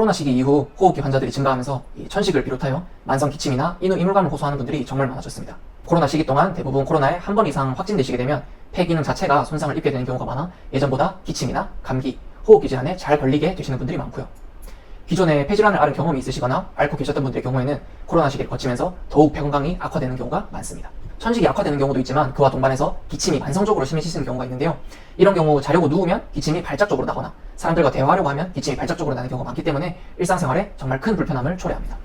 코로나 시기 이후 호흡기 환자들이 증가하면서 이 천식을 비롯하여 만성 기침이나 인후 이물감을 호소하는 분들이 정말 많아졌습니다. 코로나 시기 동안 대부분 코로나에 한 번 이상 확진되시게 되면 폐 기능 자체가 손상을 입게 되는 경우가 많아 예전보다 기침이나 감기, 호흡기 질환에 잘 걸리게 되시는 분들이 많고요. 기존에 폐질환을 앓은 경험이 있으시거나 앓고 계셨던 분들의 경우에는 코로나 시기를 거치면서 더욱 폐 건강이 악화되는 경우가 많습니다. 천식이 악화되는 경우도 있지만 그와 동반해서 기침이 만성적으로 심해지시는 경우가 있는데요. 이런 경우 자려고 누우면 기침이 발작적으로 나거나 사람들과 대화하려고 하면 기침이 발작적으로 나는 경우가 많기 때문에 일상생활에 정말 큰 불편함을 초래합니다.